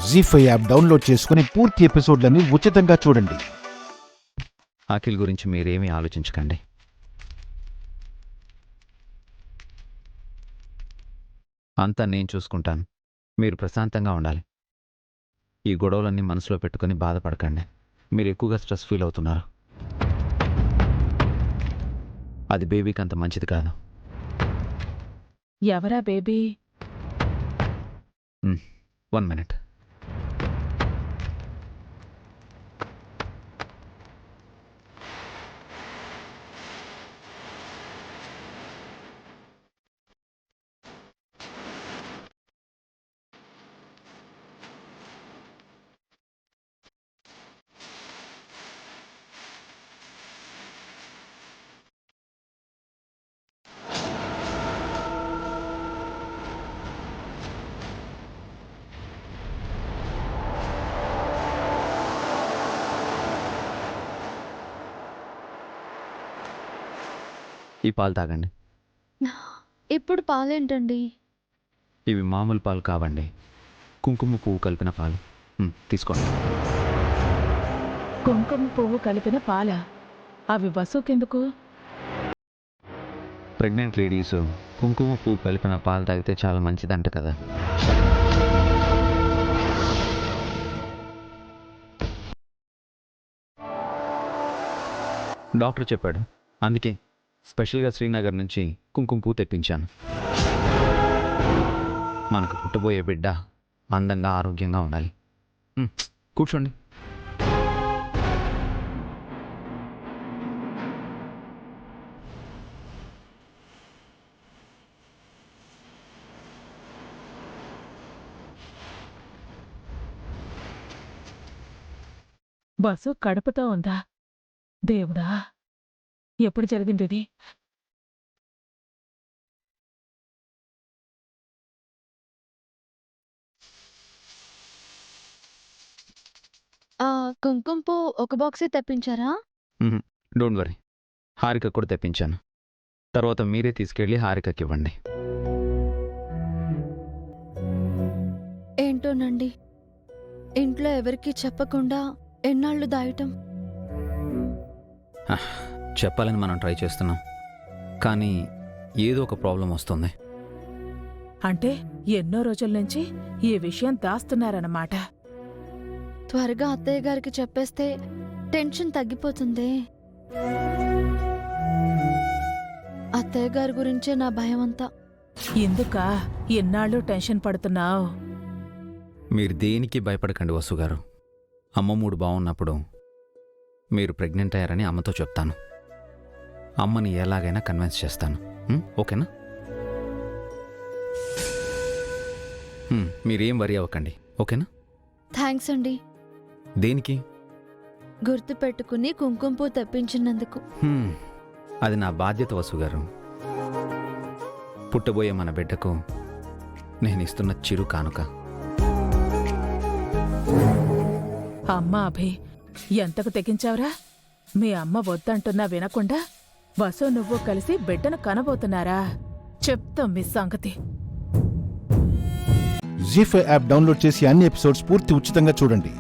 జీ5 app download చేసుకుని పూర్తి ఎపిసోడ్లని ఉచితంగా చూడండి. అఖిల్ గురించి మీరేమీ ఆలోచించకండి. అంతా నేను చూసుకుంటాను. మీరు ప్రశాంతంగా ఉండాలి. ఈ గొడవలన్నీ మనసులో పెట్టుకుని బాధపడకండి. మీరు ఎక్కువగా స్ట్రెస్ ఫీల్ అవుతున్నారు. అది బేబీకి అంత మంచిది కాదు. ఎవరా బేబీ? 1 minute. ఈ పాలు తాగండి. ఇప్పుడు పాలేంటండి? ఇవి మామూలు పాలు కావండి, కుంకుమ పువ్వు కలిపిన పాలు. తీసుకోండి. కుంకుమ పువ్వు కలిపిన పాల? అవి వసుకెందుకు? ప్రెగ్నెంట్ లేడీస్ కుంకుమ పువ్వు కలిపిన పాలు తాగితే చాలా మంచిదంట కదా. డాక్టర్ చెప్పాడు, అందుకే స్పెషల్గా శ్రీనగర్ నుంచి కుంకుమ పువ్వు తెప్పించాను. మనకు పుట్టబోయే బిడ్డ అందంగా ఆరోగ్యంగా ఉండాలి. కూర్చోండి. బస్సు కడుపుతో ఉందా? దేవుడా, ఎప్పుడు జరిగింది? కుంకుమ పువ్వు ఒక బాక్సే తెప్పించారా? డోంట్ వరీ, హారిక కూడా తెప్పించాను. తర్వాత మీరే తీసుకెళ్ళి హారికకి ఇవ్వండి. ఏంటోనండి, ఇంట్లో ఎవరికీ చెప్పకుండా ఎన్నాళ్ళు దాయటం? చెప్పాలని మనం ట్రై చేస్తున్నాం, కానీ ఏదో ఒక ప్రాబ్లం వస్తుంది. అంటే ఎన్నో రోజుల నుంచి ఈ విషయం దాస్తున్నారన్నమాట. త్వరగా అత్తయ్య గారికి చెప్పేస్తే టెన్షన్ తగ్గిపోతుంది. అత్తయ్య గారి గురించే నా భయం అంతా. ఎందుకా ఎన్నాళ్ళు టెన్షన్ పడుతున్నావు? మీరు దేనికి భయపడకండి వసు గారు. అమ్మ మూడు బాగున్నప్పుడు మీరు ప్రెగ్నెంట్ అయ్యారని అమ్మతో చెప్తాను. అమ్మని ఎలాగైనా కన్విన్స్ చేస్తాను. ఓకేనా? మీరేం వరీ అవ్వకండి, ఓకేనా? థ్యాంక్స్ అండి. దేనికి? గుర్తు పెట్టుకుని కుంకుమ పువ్వు తెప్పించినందుకు. అది నా బాధ్యత వసు గారు. పుట్టబోయే మన బిడ్డకు నేను ఇస్తున్న చిరు కానుక. అమ్మా అభి, ఎంతకు తెగించావురా? మీ అమ్మ వద్దంటున్నా వినకుండా వసు నువ్వు కలిసి బిడ్డను కనబోతున్నారా? చెప్తాం మీ సంగతి. జీ5 యాప్ డౌన్లోడ్ చేసి అన్ని ఎపిసోడ్స్ పూర్తి ఉచితంగా చూడండి.